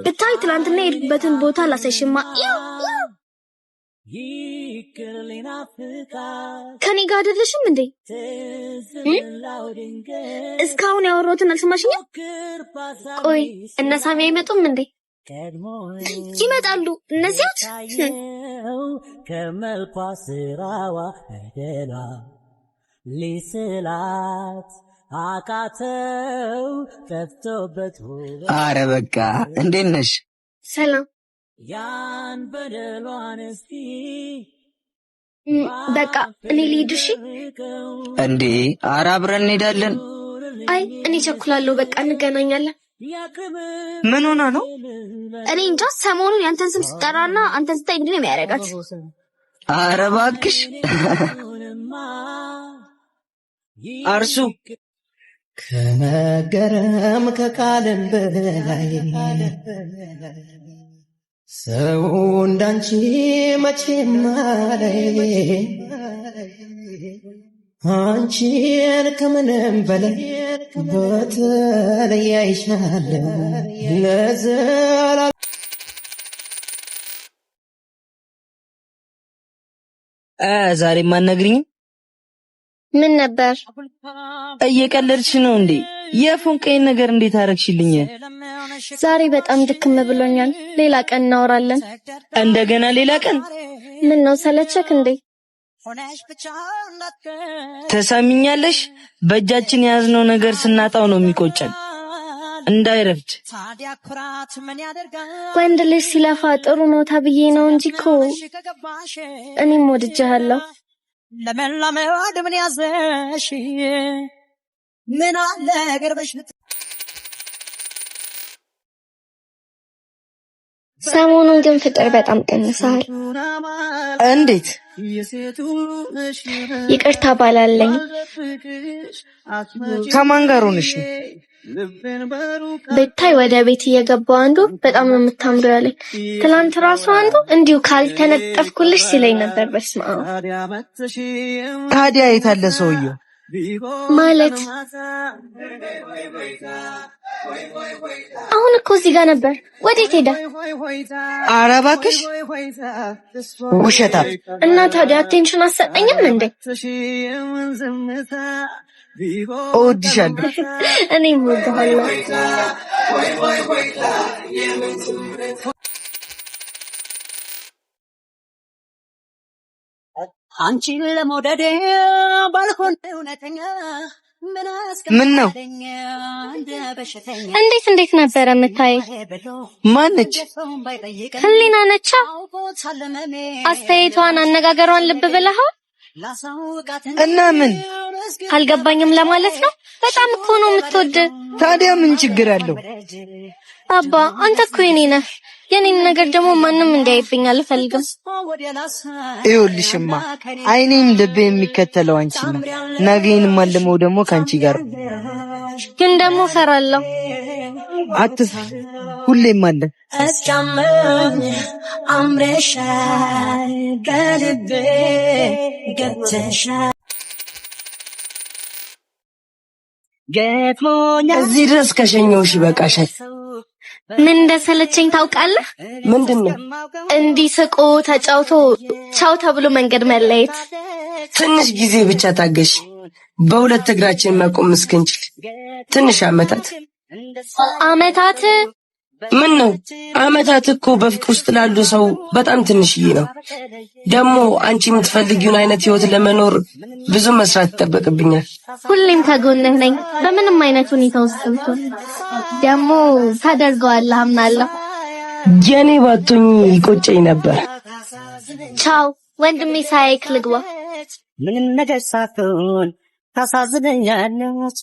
ብታይ ትላንትና የሄድኩበትን ቦታ ላሳይሽማ። ከኔ ጋር አይደለሽም እንዴ? እስካሁን ያወራሁትን አልሰማሽኝም? ቆይ እነ ሳሚ አይመጡም እንዴ? ይመጣሉ። እነዚያት ከመልኳ ስራዋ አይደላ ሊስላት አቃተው ጠፍቶበት። አረ በቃ እንዴት ነሽ? ሰላም። ያን በደሏን እስቲ በቃ እኔ ልሂድ። እሺ እንዴ? አረ አብረን እንሄዳለን። አይ እኔ ቸኩላለሁ። በቃ እንገናኛለን። ምን ሆና ነው? እኔ እንጃ። ሰሞኑን ያንተን ስም ስጠራና አንተን ስታይ ምንድን ነው የሚያደርጋት? አረ እባክሽ አርሱ ከመገረም ከቃልም በላይ ሰው እንዳንቺ መቼም አላይ አንቺን ከምንም በላይ በተለይ አይሻለሁ ለዘላለም። ዛሬ ማነግሪኝም? ምን ነበር? እየቀለድሽ ነው እንዴ? የፎንቀይን ነገር እንዴት አረግሽልኝ? ዛሬ በጣም ድክም ብሎኛል። ሌላ ቀን እናወራለን። እንደገና ሌላ ቀን? ምን ነው ሰለቸክ እንዴ? ተሰሚኛለሽ? በእጃችን የያዝነው ነገር ስናጣው ነው የሚቆጨን። እንዳይረፍድ። ወንድ ልጅ ሲለፋ ጥሩ ነው ተብዬ ነው እንጂ እኮ እኔም ወድጄሃለሁ። ለመላመድ ምን ያዘሽ? ምን አለ ገርበሽ? ሰሞኑን ግን ፍቅር በጣም ቀንሰሃል። እንዴት? ይቅርታ ባላለኝ። ከማን ጋር ሆነሽ ነው? ቤታይ ወደ ቤት እየገባው አንዱ በጣም ነው የምታምረው ያለኝ። ትላንት ራሱ አንዱ እንዲሁ ካልተነጠፍኩልሽ ሲለኝ ነበር። በስመ አብ። ታዲያ የት አለ ሰውየው? ማለት አሁን እኮ እዚህ ጋር ነበር። ወዴት ሄደ? ኧረ እባክሽ ውሸታም። እና ታዲያ አቴንሽን አትሰጠኝም እንዴ? እወድሻለሁ። እኔም እወድሃለሁ። አንቺን ለመውደድ ባልሆን እውነተኛ ምን ነው? እንዴት ነበረ የምታይ? ማነች? ህሊና ነቻ። አስተያየቷን አነጋገሯን ልብ ብለሃል? እና ምን አልገባኝም ለማለት ነው። በጣም እኮ ነው የምትወድ። ታዲያ ምን ችግር አለው? አባ አንተ እኮ የኔ ነህ። የኔን ነገር ደግሞ ማንም እንዳይብኝ አልፈልግም። ይኸውልሽማ አይኔም ልቤ የሚከተለው አንቺ ነው። ነገን ማለመው ደግሞ ካንቺ ጋር ግን ደግሞ ፈራለሁ። አትፍሪ፣ ሁሌም አለ። እስካመን አምረሻል በልቤ ገብተሻል። እዚህ ድረስ ከሸኘሁሽ ይበቃሻል። ምን እንደሰለቸኝ ታውቃለህ? ምንድነው? እንዲህ ስቆ ተጫውቶ ቻው ተብሎ መንገድ መለየት። ትንሽ ጊዜ ብቻ ታገሽ። በሁለት እግራችን መቆም እስክንችል ትንሽ አመታት። ምን ነው? አመታት እኮ በፍቅር ውስጥ ላሉ ሰው በጣም ትንሽዬ ነው። ደግሞ አንቺ የምትፈልጊውን አይነት ህይወት ለመኖር ብዙ መስራት ይጠበቅብኛል። ሁሌም ከጎንህ ነኝ በምንም አይነት ሁኔታ ውስጥ ብትሆን። ደግሞ ታደርገዋለህ አምናለሁ። የኔ ባቶኝ ይቆጨኝ ነበር። ቻው ወንድሜ፣ ሳይክ ልግባ። ምን ነገር ሳትሆን ታሳዝነኛለች።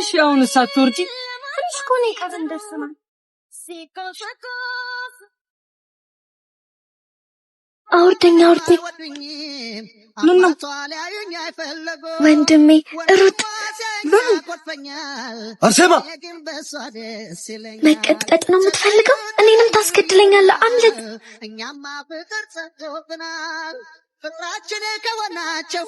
እሺ አሁን ሳትወርጂ ትንሽ ኮኔ ቀን ደስማ አውርተኛ ምን ነው ወንድሜ? ሩጥ አርሴማ፣ መቀጥቀጥ ነው የምትፈልገው? እኔንም ታስገድለኛለህ። አምልጥ። እኛማ ፍቅር ጸጥቶብናል። ፍቅራችን ከወናቸው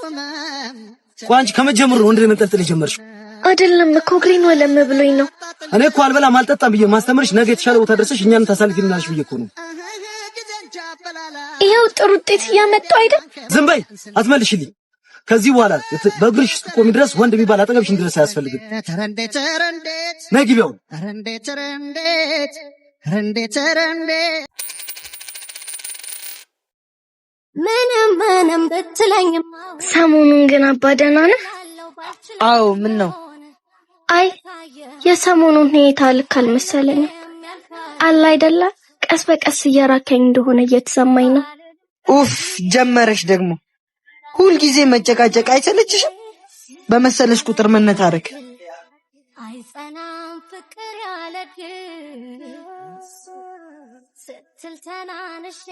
አንቺ ከመጀመሩ ወንድ መንጠልጠል ጀመርሽ። አይደለም እኮ ግሪን ወለም ብሎኝ ነው። እኔ እኮ አልበላም አልጠጣም ብዬ ማስተምርሽ ነገ የተሻለ ቦታ ደርሰሽ እኛን ታሳልፊናለሽ ብዬ እኮ ነው። ይሄው ጥሩ ውጤት እያመጣው አይደል? ዝም በይ አትመልሽልኝ። ከዚህ በኋላ በእግርሽ እስክትቆሚ ድረስ ወንድ የሚባል አጠገብሽን ድረስ አያስፈልግም። ነይ ግቢው። ምንም ብትለኝም ሰሞኑን ግን አባ ደህና ነህ? አዎ ምን ነው? አይ የሰሞኑን ሁኔታ ልክ አልመሰለኝም። አለ አይደለ ቀስ በቀስ እየራከኝ እንደሆነ እየተሰማኝ ነው። ኡፍ ጀመረሽ ደግሞ። ሁል ጊዜ መጨቃጨቅ አይሰለችሽም? በመሰለሽ ቁጥር መነታረክ። አይጸናም ፍቅር ያለክ ስትል ተናንሼ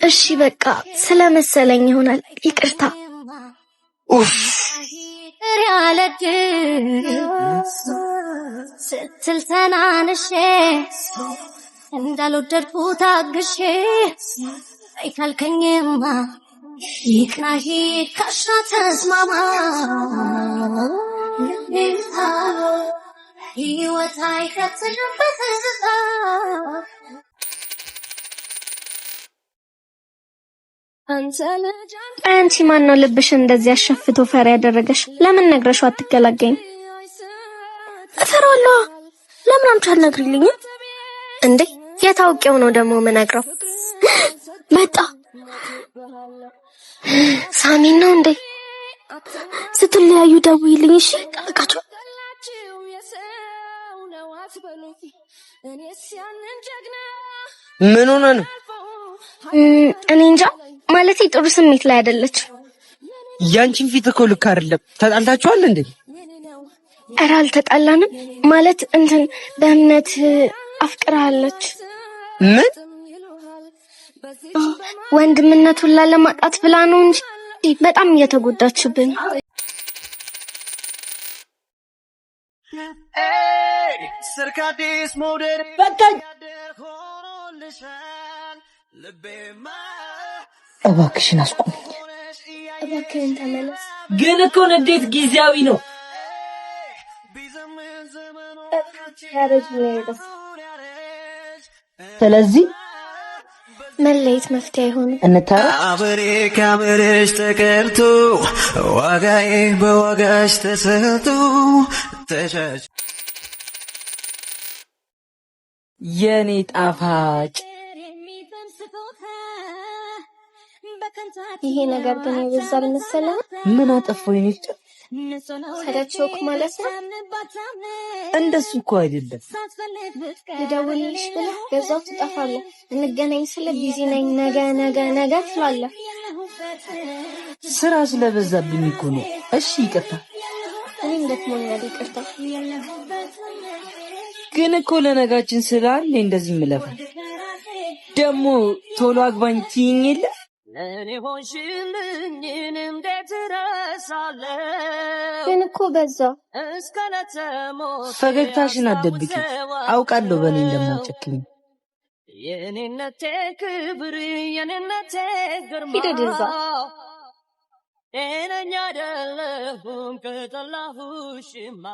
እሺ በቃ ስለመሰለኝ ይሆናል ይቅርታ። ኡፍ ያለክ ስትል ተናንሼ እንዳልወደድኩ ታግሼ አይካልከኝማ ይቅናሂ ካሻ ተስማማ ህይወት አይከትልበት ዝታ አንቺ ማን ነው ልብሽ እንደዚህ አሸፍቶ ፈር ያደረገሽ? ለምን ነግረሽው አትገላገኝ? እፈራለሁ። ለምን አንቺ አልነግሪልኝም እንዴ? የታውቂው ነው ደግሞ የምነግረው። መጣ ሳሚ ነው እንዴ? ስትለያዩ ደውይልኝ እሺ? ጠብቃችሁ ምን ሆነ ነው? እኔ እንጃ ማለት ጥሩ ስሜት ላይ አይደለች። ያንቺን ፊት እኮ ልክ አይደለም። ተጣልታችኋል እንዴ? ኧረ አልተጣላንም። ማለት እንትን በእምነት አፍቅራለች። ምን ወንድምነቱን ላለማጣት ብላ ነው እንጂ በጣም እየተጎዳችብኝ። ሰርካዲስ ሞዴል በቃኝ። እባክሽን አስቆም። እባክህን ተመለስ። ግን እኮ ንዴት ጊዜያዊ ነው። ስለዚህ መለየት መፍትሄ አይሆንም። እንታረቅ። አብሬ ካምርሽ ተቀርቶ ዋጋዬ በዋጋሽ ተሰጥቶ ተሻሽ የኔ ጣፋጭ። ይሄ ነገር ግን ይበዛል መሰለህ። ምን አጠፋው? የኔ ልጅ ሰለቸውክ ማለት ነው። እንደሱ እኮ አይደለም። ልደውልልሽ ብለህ በዛው ትጠፋለህ። እንገናኝ ስለ ቢዚ ነኝ ነገ ትላለህ። ስራ ስለበዛብኝ እኮ ነው። እሺ ይቅርታ። እኔም ደክሞኛል ይቅርታ። ግን እኮ ለነጋችን ስላለ እንደዚህ ምለፋ ደግሞ ቶሎ አግባኝ ትይኝ የለ እኔ ሆንሽልኝ እንዴት ረሳለሁ። ግን እኮ በዛ። ፈገግታሽን አትደብቂ። አውቃለሁ በእኔ እንደማትጨክኝ። የኔነቴ ክብር የኔነቴ ግርማ ሂድ ወደዛ። እኔኛ አይደለሁም ከጠላሁሽማ።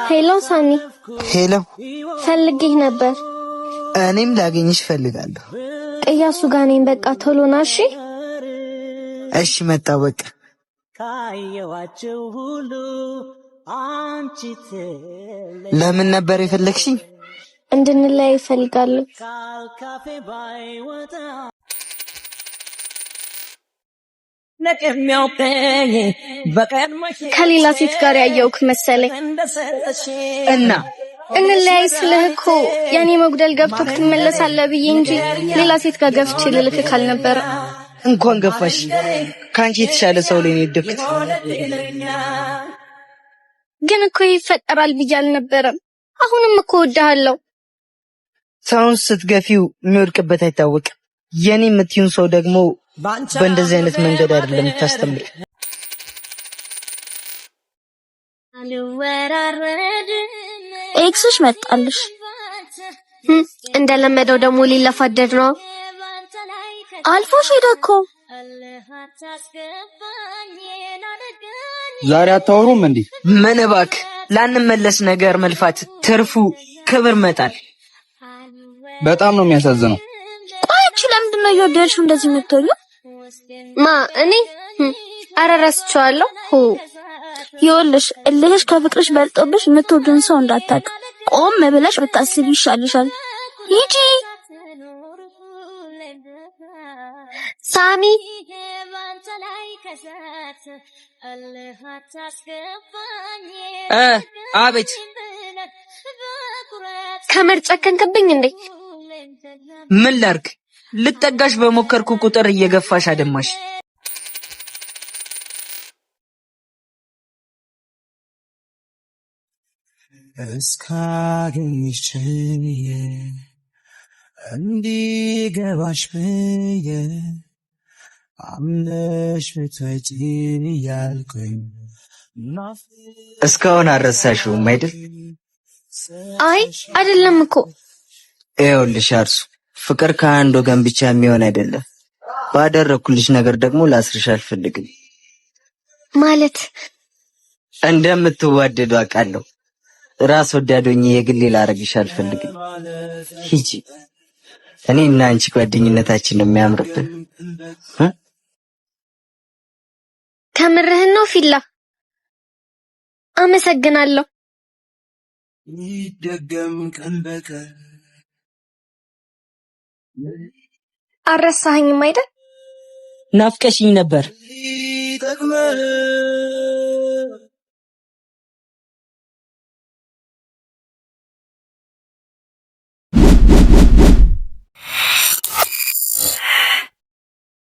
ሄሎ ሳሚ። ሄሎ ፈልጌህ ነበር። እኔም ላገኝሽ ፈልጋለሁ። ቅያሱ ጋር ነኝ። በቃ ቶሎ ና እሺ። እሺ መጣሁ በቃ። ካየዋቸው ሁሉ አንቺ ለምን ነበር የፈለግሽኝ? እንድንለያይ እፈልጋለሁ። ካፌ ባይወጣ ከሌላ ሴት ጋር ያየውክ መሰለኝ እና እንለያይ ስልህ እኮ ያኔ መጉደል ገብቶክ ትመለሳለህ ብዬ እንጂ ሌላ ሴት ጋር ገፍቼ ልልክ ካልነበረ። እንኳን ገፋሽ። ካንቺ የተሻለ ሰው ላይ ነው የደክት። ግን እኮ ይፈጠራል ብዬ አልነበረም። አሁንም እኮ እወድሃለሁ። ሰውን ስትገፊው የሚወድቅበት አይታወቅም። የኔ የምትዩን ሰው ደግሞ በእንደዚህ አይነት መንገድ አይደለም የምታስተምር። ኤክስሽ መጣልሽ። እንደለመደው ደግሞ ሊለፋደድ ነው። አልፎሽ ሄደ እኮ። ዛሬ አታወሩም እንዴ? ምን እባክህ፣ ላንመለስ ነገር መልፋት ትርፉ ክብር መጣል። በጣም ነው የሚያሳዝነው። ቆይ እቺ ለምንድን ነው እየወደድሽው እንደዚህ የምትሆኚው? እኔ ኧረ ረስቼዋለሁ። ይኸውልሽ እልህሽ ከፍቅርሽ በልጦብሽ የምትወጂውን ሰው እንዳታውቅ ቆም ብለሽ ብታስቢ ይሻልሻል። ሂጂ ሳሚ። አቤት። ከመር ጨከንክብኝ እንዴ? ምን ላድርግ? ልጠጋሽ በሞከርኩ ቁጥር እየገፋሽ አደማሽ። እስካገኝሽ እንዲገባሽ ብዬ አምነሽ ብትወጪ ያልኩኝ እስካሁን አልረሳሽውም አይደል? አይ አይደለም እኮ። ይኸውልሽ አርሱ፣ ፍቅር ከአንድ ወገን ብቻ የሚሆን አይደለም። ባደረኩልሽ ነገር ደግሞ ላስርሽ አልፈልግም። ማለት እንደምትዋደዱ አውቃለሁ። ራስ ወዳዶኝ የግሌ ላረግሽ አልፈልግም። ሂጂ። እኔና አንቺ ጓደኝነታችን የሚያምርብን። ከምርህን ነው ፊላ? አመሰግናለሁ። ይደገም ቀን በቀን አረሳኸኝም አይደል? ናፍቀሽኝ ነበር።